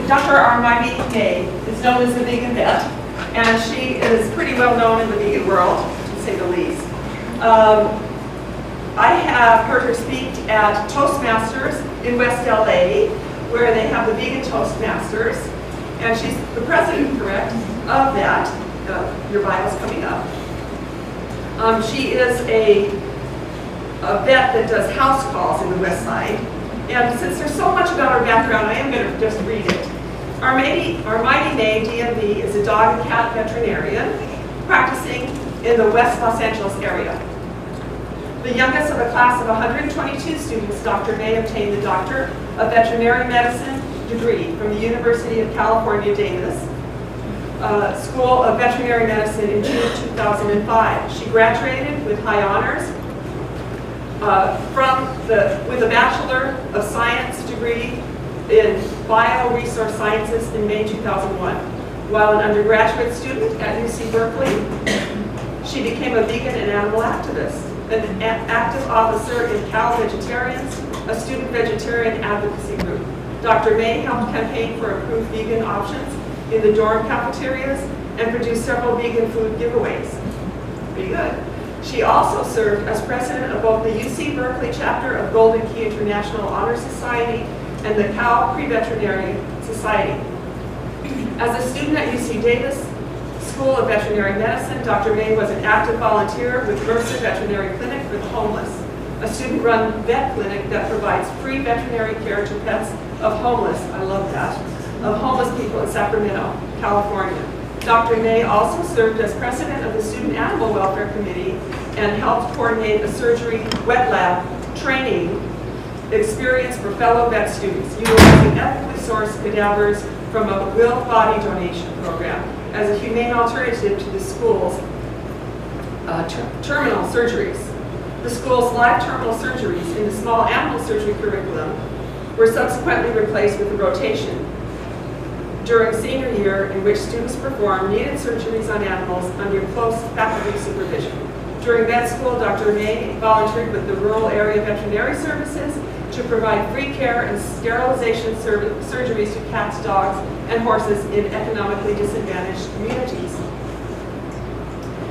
Dr. Armaiti May is known as the vegan vet, and she is pretty well known in the vegan world, to say the least. I have heard her speak at Toastmasters in West LA, where they have the vegan Toastmasters, and she's the president, correct, of that. Your bio's coming up. She is a vet that does house calls in the West Side. And since there's so much about her background, I am going to just read it. Armaiti May, DMV, is a dog and cat veterinarian practicing in the West Los Angeles area. The youngest of a class of 122 students, Dr. May obtained the Doctor of Veterinary Medicine degree from the University of California, Davis School of Veterinary Medicine in June 2005. She graduated with high honors with a Bachelor of Science degree in Bioresource Sciences in May 2001. While an undergraduate student at UC Berkeley, she became a vegan and animal activist, an active officer in Cal Vegetarians, a student vegetarian advocacy group. Dr. May helped campaign for improved vegan options in the dorm cafeterias and produced several vegan food giveaways. Pretty good. She also served as president of both the UC Berkeley chapter of Golden Key International Honor Society and the Cal Pre-Veterinary Society. As a student at UC Davis School of Veterinary Medicine, Dr. May was an active volunteer with Mercer Veterinary Clinic for the Homeless, a student-run vet clinic that provides free veterinary care to pets of homeless, I love that, of homeless people in Sacramento, California. Dr. May also served as president of the Student Animal Welfare Committee and helped coordinate a surgery wet lab training experience for fellow vet students, utilizing ethically sourced cadavers from a will body donation program as a humane alternative to the school's terminal surgeries. The school's live terminal surgeries in the small animal surgery curriculum were subsequently replaced with a rotation during senior year in which students perform needed surgeries on animals under close faculty supervision. During vet school, Dr. May volunteered with the Rural Area Veterinary Services to provide free care and sterilization surgeries to cats, dogs, and horses in economically disadvantaged communities.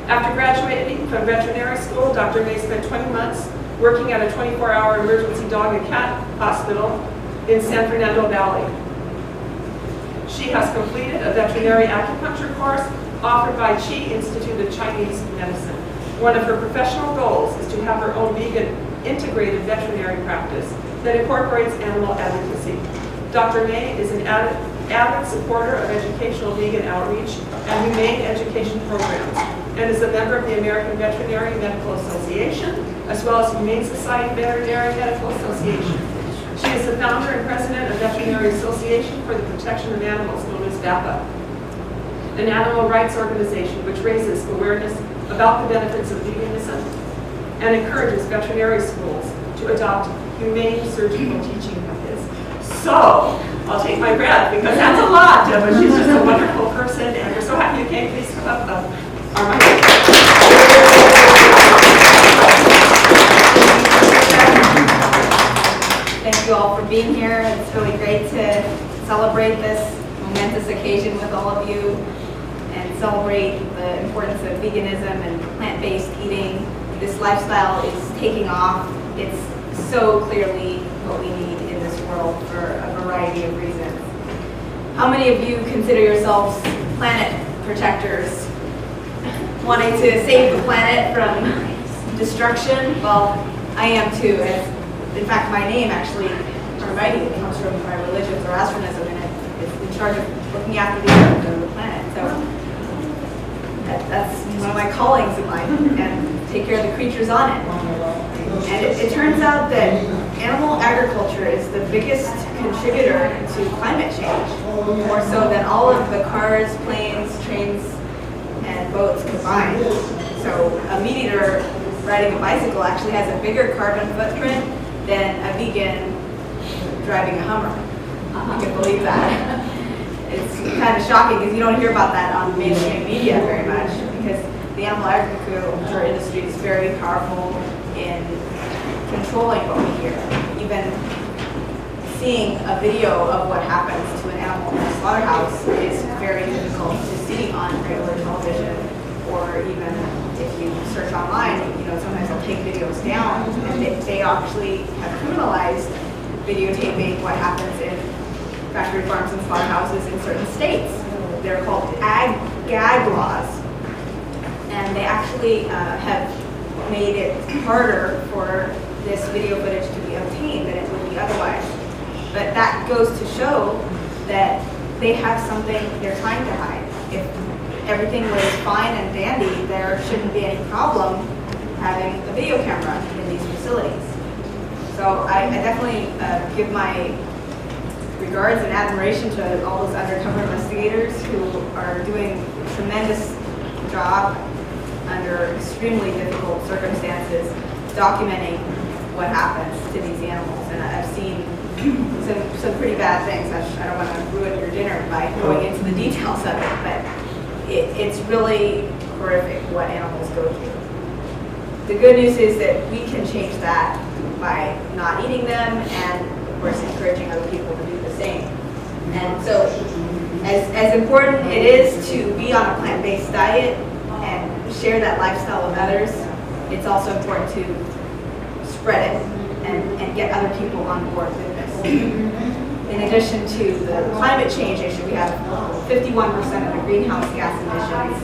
After graduating from veterinary school, Dr. May spent 20 months working at a 24-hour emergency dog and cat hospital in San Fernando Valley. She has completed a veterinary acupuncture course offered by Qi Institute of Chinese Medicine. One of her professional goals is to have her own vegan integrated veterinary practice that incorporates animal advocacy. Dr. May is an avid supporter of educational vegan outreach and humane education programs, and is a member of the American Veterinary Medical Association, as well as Humane Society Veterinary Medical Association. She is the founder and president of Veterinary Association for the Protection of Animals, known as VAPA, an animal rights organization which raises awareness about the benefits of veganism and encourages veterinary schools to adopt humane surgical teaching methods. So, I'll take my breath because that's a lot, but she's just a wonderful person, and we're so happy you came. Please come up, Armaiti. Thank you all for being here. It's really great to celebrate this momentous occasion with all of you and celebrate the importance of veganism and plant-based eating. This lifestyle is taking off. It's so clearly what we need in this world for a variety of reasons. How many of you consider yourselves planet protectors? Wanting to save the planet from destruction? Well, I am too. In fact, my name actually, Armaiti, comes from my religion, Zoroastrianism, and it's in charge of looking after the earth and the planet. So that's one of my callings in life, and take care of the creatures on it. And it turns out that animal agriculture is the biggest contributor to climate change, more so than all of the cars, planes, trains, and boats combined. So a meat eater riding a bicycle actually has a bigger carbon footprint than a vegan driving a Hummer. You can believe that. It's kind of shocking because you don't hear about that on mainstream media very much, because the animal agriculture industry is very powerful in controlling what we hear. Even seeing a video of what happens to an animal in a slaughterhouse is very difficult to see on regular television, or even if you search online, sometimes they'll take videos down, and they actually have criminalized videotaping what happens in factory farms and slaughterhouses in certain states. They're called gag laws, and they actually have made it harder for this video footage to be obtained than it would be otherwise. But that goes to show that they have something they're trying to hide. If everything was fine and dandy, there shouldn't be any problem having a video camera in these facilities. So I definitely give my regards and admiration to all those undercover investigators who are doing a tremendous job under extremely difficult circumstances, documenting what happens to these animals. And I've seen some pretty bad things. I don't want to ruin your dinner by going into the details of it, but it's really horrific what animals go through. The good news is that we can change that by not eating them and, of course, encouraging other people to do the same. And so, as important it is to be on a plant-based diet and share that lifestyle with others, it's also important to spread it and get other people on board with this. In addition to the climate change issue, we have 51% of the greenhouse gas emissions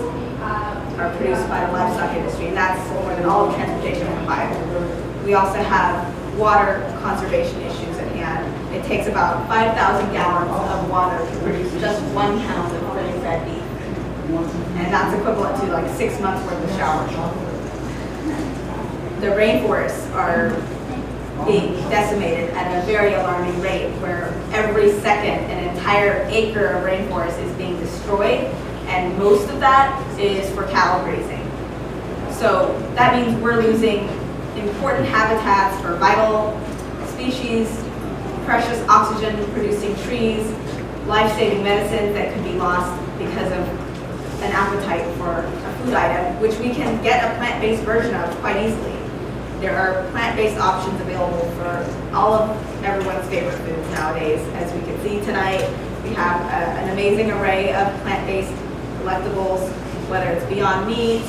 are produced by the livestock industry, and that's more than all of transportation combined. We also have water conservation issues at hand. It takes about 5,000 gallons of water to produce just 1 pound of grain-fed beef. And that's equivalent to like 6 months worth of showers. The rainforests are being decimated at a very alarming rate, where every second an entire acre of rainforest is being destroyed, and most of that is for cattle grazing. So that means we're losing important habitats for vital species, precious oxygen producing trees, life-saving medicines that could be lost because of an appetite for a food item, which we can get a plant-based version of quite easily. There are plant-based options available for all of everyone's favorite foods nowadays. As we can see tonight, we have an amazing array of plant-based collectibles, whether it's Beyond Meat,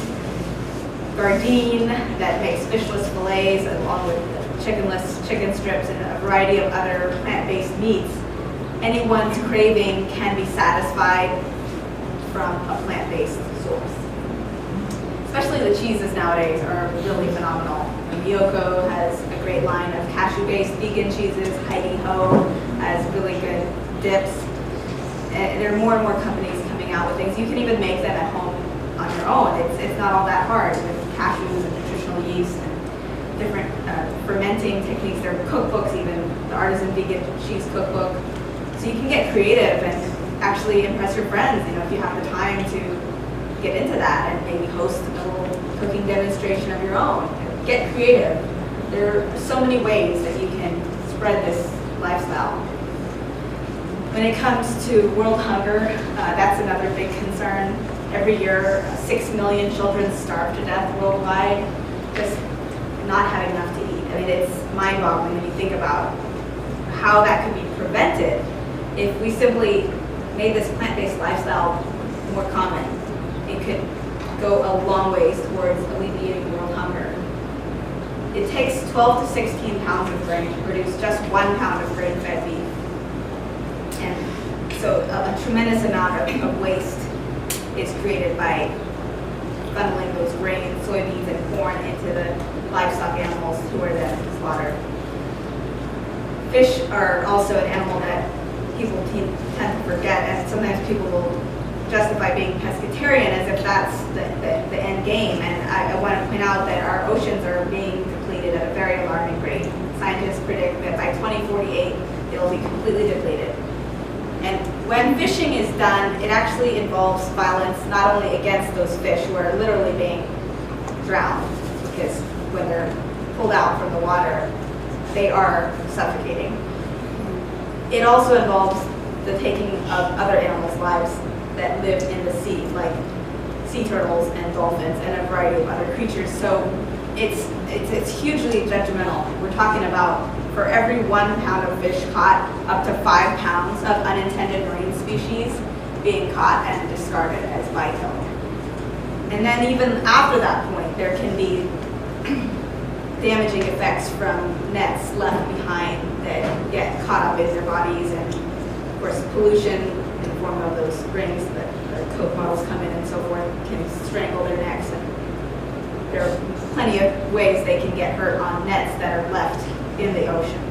Gardein that makes fishless fillets along with chickenless chicken strips, and a variety of other plant-based meats. Anyone's craving can be satisfied from a plant-based source. Especially the cheeses nowadays are really phenomenal. Miyoko has a great line of cashew-based vegan cheeses. Heidi Ho has really good dips. And there are more and more companies coming out with things. You can even make them at home on your own. It's not all that hard with cashews and nutritional yeast and different fermenting techniques. There are cookbooks even, the Artisan Vegan Cheese Cookbook. So you can get creative and actually impress your friends, if you have the time to get into that and maybe host a little cooking demonstration of your own. Get creative. There are so many ways that you can spread this lifestyle. When it comes to world hunger, that's another big concern. Every year, 6 million children starve to death worldwide, just not having enough to eat. I mean, it's mind-boggling when you think about how that could be prevented if we simply made this plant-based lifestyle more common. It could go a long ways towards alleviating world hunger. It takes 12 to 16 pounds of grain to produce just 1 pound of grain-fed beef. And so a tremendous amount of waste is created by funneling those grains, soybeans, and corn into the livestock animals who are then slaughtered. Fish are also an animal that people tend to forget, and sometimes people will justify being pescatarian as if that's the end game. And I want to point out that our oceans are being depleted at a very alarming rate. Scientists predict that by 2048, it'll be completely depleted. And when fishing is done, it actually involves violence not only against those fish who are literally being drowned, because when they're pulled out from the water, they are suffocating. It also involves the taking of other animals' lives that live in the sea, like sea turtles and dolphins and a variety of other creatures. So it's hugely detrimental. We're talking about for every 1 pound of fish caught, up to 5 pounds of unintended marine species being caught and discarded as bycatch. And then even after that point, there can be damaging effects from nets left behind that get caught up in their bodies, and of course pollution in the form of those rings that the Coke bottles come in and so forth can strangle their necks, and there are plenty of ways they can get hurt on nets that are left in the ocean.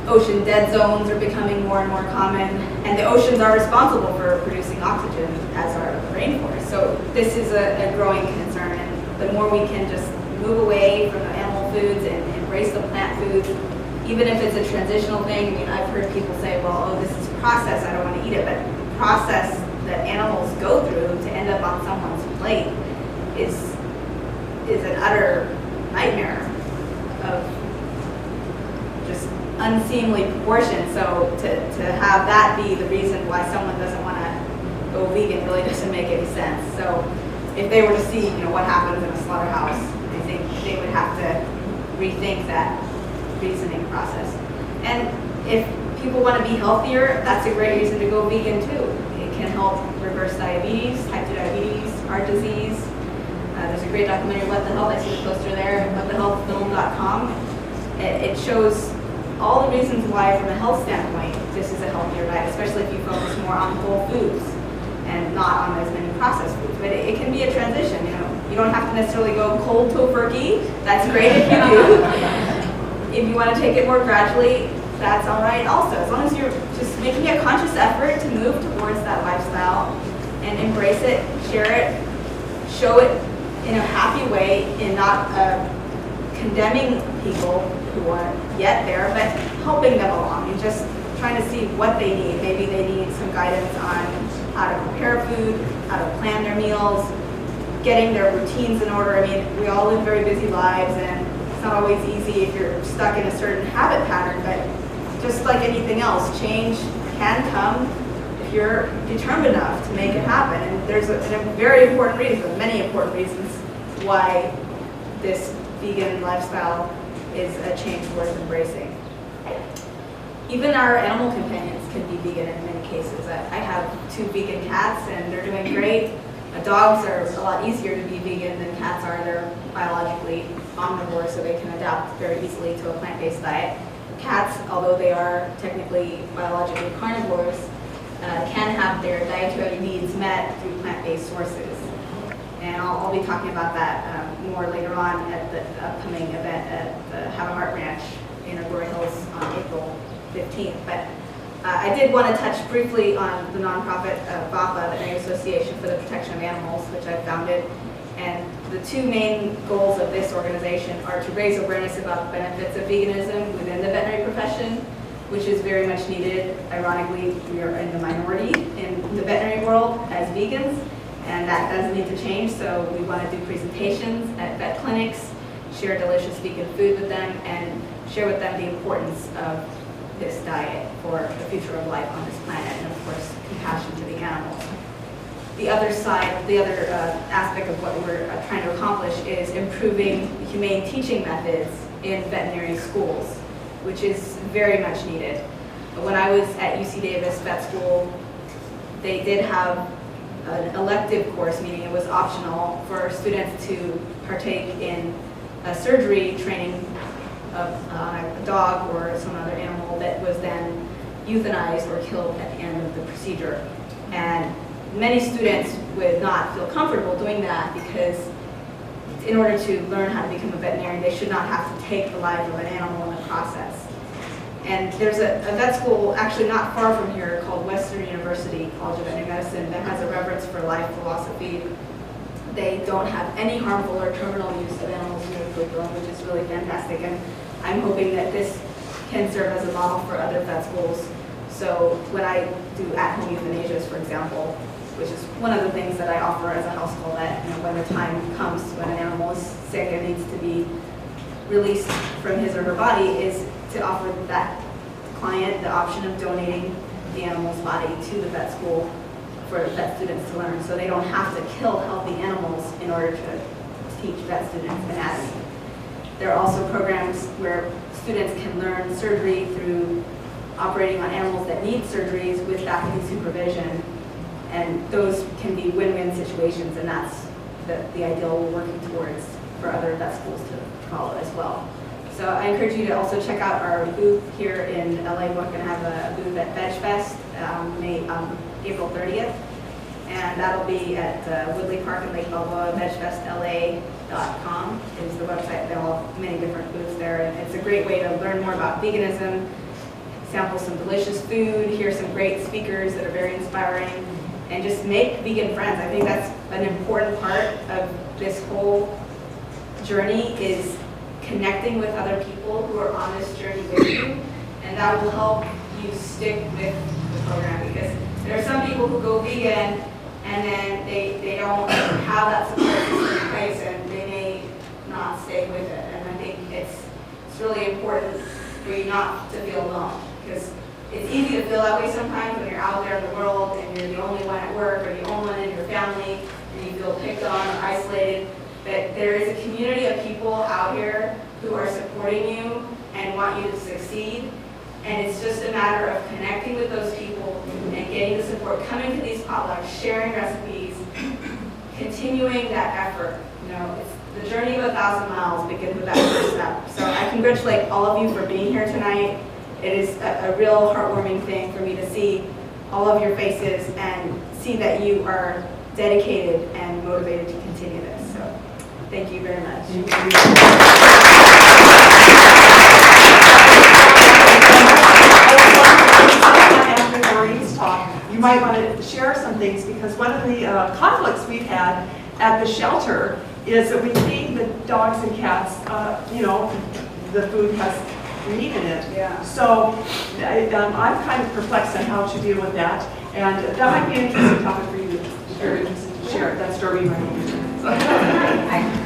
Ocean dead zones are becoming more and more common, and the oceans are responsible for producing oxygen, as are the rainforests. So this is a growing concern, and the more we can just move away from the animal foods and embrace the plant foods, even if it's a transitional thing. I mean, I've heard people say, well, oh, this is processed, I don't want to eat it, but the process that animals go through to end up on someone's plate is an utter nightmare of just unseemly proportion. So to have that be the reason why someone doesn't want to go vegan really doesn't make any sense. So if they were to see, what happens in a slaughterhouse, I think they would have to rethink that reasoning process. And if people want to be healthier, that's a great reason to go vegan too. It can help reverse diabetes, type 2 diabetes, heart disease. There's a great documentary, What the Health. I see the poster there, whatthehealthfilm.com. It shows all the reasons why, from a health standpoint, this is a healthier diet, especially if you focus more on whole foods and not on as many processed foods. But it can be a transition. You don't have to necessarily go cold tofurkey. That's great if you do. If you want to take it more gradually, that's all right also. As long as you're just making a conscious effort to move towards that lifestyle and embrace it, share it, show it in a happy way, and not condemning people who aren't yet there, but helping them along and just trying to see what they need. Maybe they need some guidance on how to prepare food, how to plan their meals, getting their routines in order. I mean, we all live very busy lives, and it's not always easy if you're stuck in a certain habit pattern, but just like anything else, change can come if you're determined enough to make it happen. And there's a very important reason, many important reasons, why this vegan lifestyle is a change worth embracing. Even our animal companions can be vegan in many cases. I have 2 vegan cats, and they're doing great. Dogs are a lot easier to be vegan than cats are. They're biologically omnivores, so they can adapt very easily to a plant-based diet. Cats, although they are technically biologically carnivores, can have their dietary needs met through plant-based sources. And I'll be talking about that more later on at the upcoming event at the Have a Heart Ranch in Agoura Hills on April 15th. But I did want to touch briefly on the nonprofit VAPA, Veterinary Association for the Protection of Animals, which I founded. And the 2 main goals of this organization are to raise awareness about the benefits of veganism within the veterinary profession, which is very much needed. Ironically, we are in the minority in the veterinary world as vegans, and that does need to change. So we want to do presentations at vet clinics, share delicious vegan food with them, and share with them the importance of this diet for the future of life on this planet, and of course, compassion to the animals. The other side, the other aspect of what we're trying to accomplish is improving humane teaching methods in veterinary schools, which is very much needed. When I was at UC Davis Vet School, they did have an elective course, meaning it was optional for students to partake in a surgery training of a dog or some other animal that was then euthanized or killed at the end of the procedure. And many students would not feel comfortable doing that because in order to learn how to become a veterinarian, they should not have to take the life of an animal in the process. And there's a vet school actually not far from here called Western University College of Veterinary Medicine that has a reverence for life philosophy. They don't have any harmful or terminal use of animals in their curriculum, which is really fantastic. And I'm hoping that this can serve as a model for other vet schools. So when I do at-home euthanasias, for example, which is one of the things that I offer as a house call vet, when the time comes when an animal is sick and needs to be released from his or her body, is to offer that client the option of donating the animal's body to the vet school for vet students to learn, so they don't have to kill healthy animals in order to teach vet students anatomy. There are also programs where students can learn surgery through operating on animals that need surgeries with faculty supervision. And those can be win-win situations, and that's the ideal we're working towards for other vet schools to follow as well. So I encourage you to also check out our booth here in LA. We're going to have a booth at VegFest April 30th. And that'll be at Woodley Park in Lake Balboa. VegFestLA.com is the website. They'll have many different booths there. And it's a great way to learn more about veganism, sample some delicious food, hear some great speakers that are very inspiring, and just make vegan friends. I think that's an important part of this whole journey, is connecting with other people who are on this journey with you, and that will help you stick with the program, because there are some people who go vegan and then they don't have that support system in place, and they may not stay with it. And I think it's really important for you not to feel alone, because it's easy to feel that way sometimes when you're out there in the world and you're the only one at work or the only one in your family and you feel picked on or isolated. But there is a community of people out here who are supporting you and want you to succeed. And it's just a matter of connecting with those people and getting the support, coming to these potlucks, sharing recipes, continuing that effort. You know, it's the journey of 1,000 miles begins with that first step. So I congratulate all of you for being here tonight. It is a real heartwarming thing for me to see all of your faces and see that you are dedicated and motivated to continue this. So thank you very much. After Maureen's talk, you might want to share some things, because one of the conflicts we've had at the shelter is that we feed the dogs and cats, the food has meat in it. Yeah. So I'm kind of perplexed on how to deal with that, and that might be an interesting topic for you to share that story right here.